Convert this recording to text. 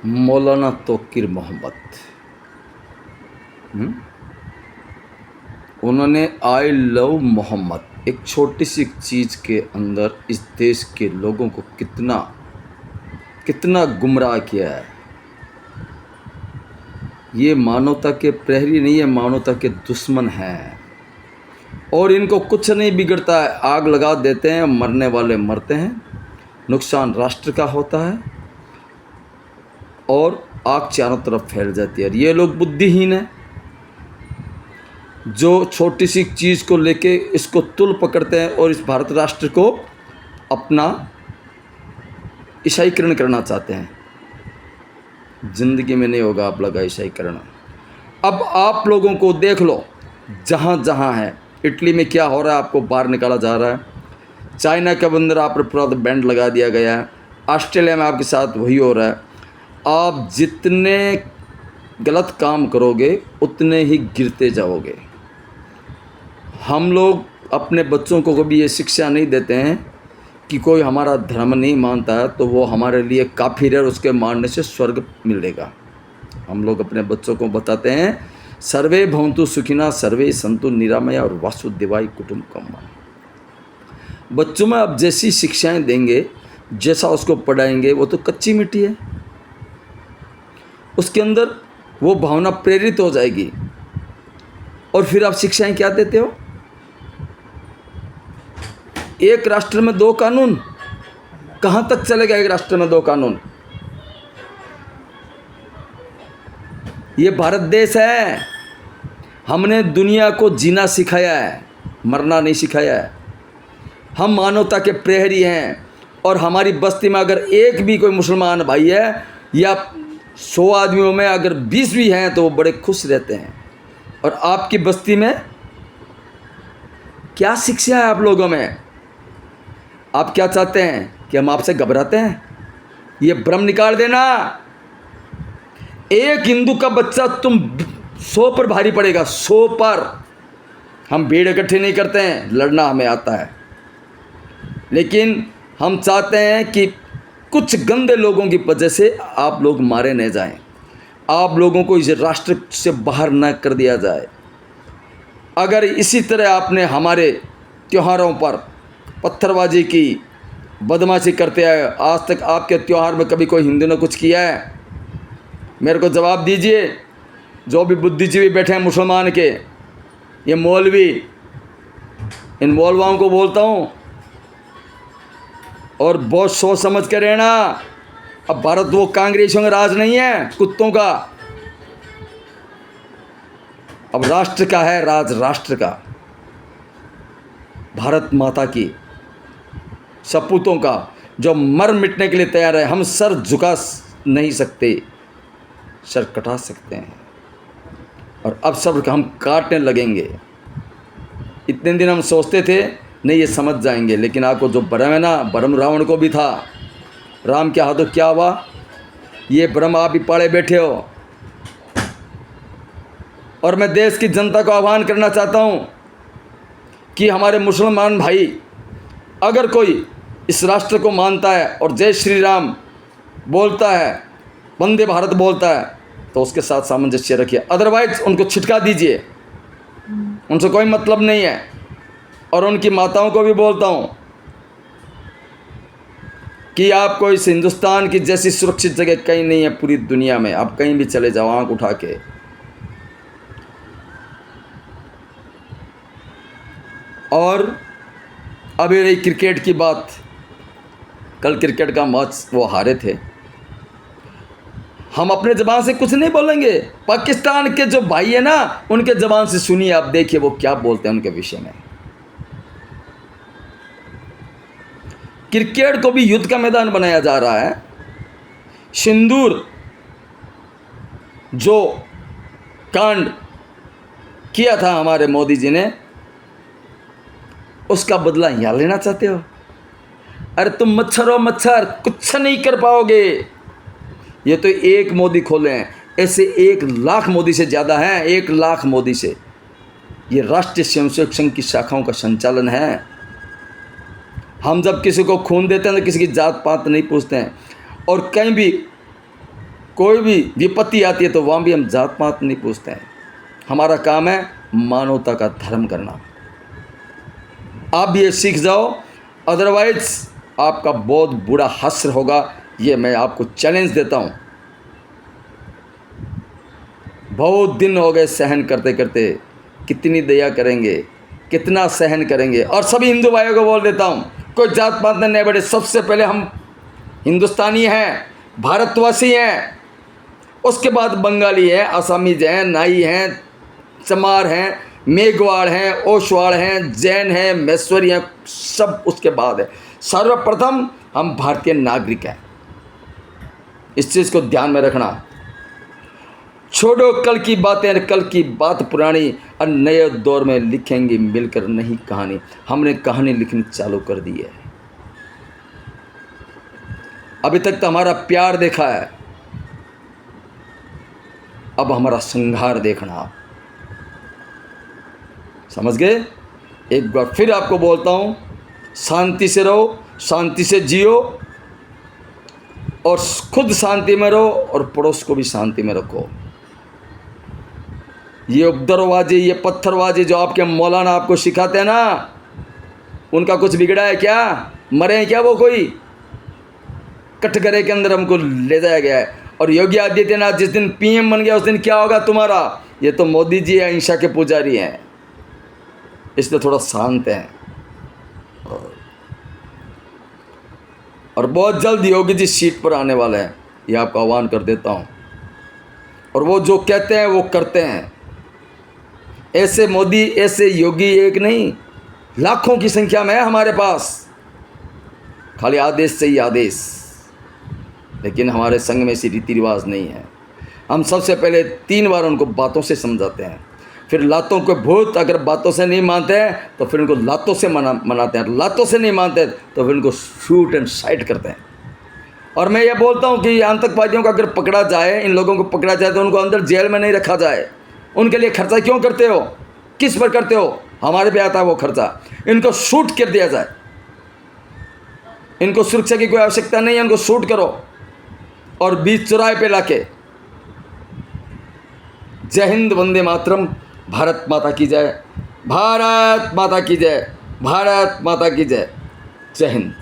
मौलाना तौकीर मोहम्मद, उन्होंने I love Mohammad एक छोटी सी चीज़ के अंदर इस देश के लोगों को कितना कितना गुमराह किया है। ये मानवता के प्रहरी नहीं है, मानवता के दुश्मन हैं और इनको कुछ नहीं बिगड़ता है। आग लगा देते हैं, मरने वाले मरते हैं, नुकसान राष्ट्र का होता है और आग चारों तरफ फैल जाती है। ये लोग बुद्धिहीन हैं जो छोटी सी चीज़ को लेके इसको तुल पकड़ते हैं और इस भारत राष्ट्र को अपना ईसाईकरण करना चाहते हैं। ज़िंदगी में नहीं होगा आप लगा ईसाईकरण। अब आप लोगों को देख लो, जहाँ जहाँ है, इटली में क्या हो रहा है आपको बाहर निकाला जा रहा है, चाइना के अंदर आप पर पूरा बैंड लगा दिया गया है, ऑस्ट्रेलिया में आपके साथ वही हो रहा है। आप जितने गलत काम करोगे उतने ही गिरते जाओगे। हम लोग अपने बच्चों को कभी ये शिक्षा नहीं देते हैं कि कोई हमारा धर्म नहीं मानता है तो वो हमारे लिए काफिर है और उसके मानने से स्वर्ग मिलेगा। हम लोग अपने बच्चों को बताते हैं सर्वे भवन्तु सुखिना सर्वे सन्तु निरामया और वासुदेवाय कुटुम्बकम्। बच्चों में आप जैसी शिक्षाएं देंगे, जैसा उसको पढ़ाएंगे, वो तो कच्ची मिट्टी है, उसके अंदर वो भावना प्रेरित हो जाएगी। और फिर आप शिक्षाएं क्या देते हो? एक राष्ट्र में दो कानून, कहां तक चलेगा एक राष्ट्र में दो कानून? ये भारत देश है, हमने दुनिया को जीना सिखाया है, मरना नहीं सिखाया है। हम मानवता के प्रहरी हैं और हमारी बस्ती में अगर एक भी कोई मुसलमान भाई है या 100 आदमियों में अगर 20 भी हैं तो वो बड़े खुश रहते हैं। और आपकी बस्ती में क्या शिक्षा है आप लोगों में? आप क्या चाहते हैं कि हम आपसे घबराते हैं? ये भ्रम निकाल देना। एक हिंदू का बच्चा तुम 100 पर भारी पड़ेगा, 100 पर। हम भीड़ इकट्ठी नहीं करते हैं, लड़ना हमें आता है, लेकिन हम चाहते हैं कि कुछ गंदे लोगों की वजह से आप लोग मारे न जाएं, आप लोगों को इस राष्ट्र से बाहर न कर दिया जाए। अगर इसी तरह आपने हमारे त्योहारों पर पत्थरबाजी की, बदमाशी करते आए, आज तक आपके त्यौहार में कभी कोई हिंदू ने कुछ किया है? मेरे को जवाब दीजिए। जो भी बुद्धिजीवी बैठे हैं मुसलमान के, ये मौलवी, इन मौलवाओं को बोलता हूँ और बहुत सोच समझ के रहना। अब भारत वो कांग्रेसियों का राज नहीं है, कुत्तों का। अब राष्ट्र का है राज, राष्ट्र का, भारत माता की सपूतों का, जो मर मिटने के लिए तैयार है। हम सर झुका नहीं सकते, सर कटा सकते हैं और अब सर हम काटने लगेंगे। इतने दिन हम सोचते थे नहीं ये समझ जाएंगे, लेकिन आपको जो भ्रम है ना, भ्रम रावण को भी था। राम के हाथों क्या हुआ? ये भ्रम आप ही पाड़े बैठे हो। और मैं देश की जनता को आह्वान करना चाहता हूँ कि हमारे मुसलमान भाई, अगर कोई इस राष्ट्र को मानता है और जय श्री राम बोलता है, वंदे भारत बोलता है, तो उसके साथ सामंजस्य रखिए, अदरवाइज उनको छिटका दीजिए, उनसे कोई मतलब नहीं है। और उनकी माताओं को भी बोलता हूँ कि आपको इस हिंदुस्तान की जैसी सुरक्षित जगह कहीं नहीं है पूरी दुनिया में। आप कहीं भी चले जाओ आंख उठा के। और अभी रही क्रिकेट की बात, कल क्रिकेट का मैच वो हारे थे। हम अपने ज़बान से कुछ नहीं बोलेंगे, पाकिस्तान के जो भाई है ना उनके ज़बान से सुनिए, आप देखिए वो क्या बोलते हैं उनके विषय में। क्रिकेट को भी युद्ध का मैदान बनाया जा रहा है। सिंदूर जो कांड किया था हमारे मोदी जी ने, उसका बदला यहाँ लेना चाहते हो? अरे तुम मच्छर हो मच्छर, कुछ नहीं कर पाओगे। ये तो एक मोदी खोले हैं, ऐसे 1 लाख मोदी से ज़्यादा हैं, 1 लाख मोदी से। ये राष्ट्रीय स्वयंसेवक संघ की शाखाओं का संचालन है। हम जब किसी को खून देते हैं तो किसी की जात पात नहीं पूछते हैं। और कहीं भी कोई भी विपत्ति आती है तो वहाँ भी हम जात पात नहीं पूछते हैं। हमारा काम है मानवता का धर्म करना। आप भी ये सीख जाओ, अदरवाइज आपका बहुत बुरा हश्र होगा। ये मैं आपको चैलेंज देता हूँ। बहुत दिन हो गए सहन करते करते, कितनी दया करेंगे, कितना सहन करेंगे। और सभी हिंदू भाइयों को बोल देता हूँ, कोई जात पात नहीं बड़े, सबसे पहले हम हिंदुस्तानी हैं, भारतवासी हैं, उसके बाद बंगाली हैं, असमीज हैं, नाई हैं, चमार हैं, मेघवाड़ हैं, ओसवाड़ हैं, जैन हैं, मैश्वरी हैं, सब उसके बाद है। सर्वप्रथम हम भारतीय नागरिक हैं। इस चीज़ को ध्यान में रखना। छोड़ो कल की बातें, कल की बात पुरानी, और नए दौर में लिखेंगे मिलकर नई कहानी। हमने कहानी लिखनी चालू कर दी है। अभी तक तो हमारा प्यार देखा है, अब हमारा संघार देखना। समझ गए? एक बार फिर आपको बोलता हूँ, शांति से रहो, शांति से जियो, और खुद शांति में रहो और पड़ोस को भी शांति में रखो। ये उपद्रवबाजी, ये पत्थरबाजी जो आपके मौलाना आपको सिखाते हैं ना, उनका कुछ बिगड़ा है क्या? मरे हैं क्या वो? कोई कटघरे के अंदर हमको ले जाया गया है। और योगी आदित्यनाथ जिस दिन पीएम बन गया उस दिन क्या होगा तुम्हारा? ये तो मोदी जी अहिंसा के पुजारी हैं, इसलिए थोड़ा शांत हैं। और बहुत जल्द योगी जी सीट पर आने वाले हैं, ये आपको आह्वान कर देता हूँ। और वो जो कहते हैं वो करते हैं। ऐसे मोदी, ऐसे योगी एक नहीं, लाखों की संख्या में है हमारे पास। खाली आदेश से ही आदेश, लेकिन हमारे संघ में ऐसी रीति रिवाज नहीं है। हम सबसे पहले 3 बार उनको बातों से समझाते हैं, फिर लातों को भूत, अगर बातों से नहीं मानते हैं तो फिर उनको लातों से मनाते हैं, लातों से नहीं मानते तो फिर उनको शूट एंड साइट करते हैं। और मैं ये बोलता हूँ कि आतंकवादियों को अगर पकड़ा जाए, इन लोगों को पकड़ा जाए तो उनको अंदर जेल में नहीं रखा जाए। उनके लिए खर्चा क्यों करते हो? किस पर करते हो? हमारे पे आता है वो खर्चा। इनको शूट कर दिया जाए। इनको सुरक्षा की कोई आवश्यकता नहीं है, इनको शूट करो और बीच चौराहे पे लाके। जय हिंद, वंदे मातरम, भारत माता की जय, भारत माता की जय, भारत माता की जय, जय हिंद।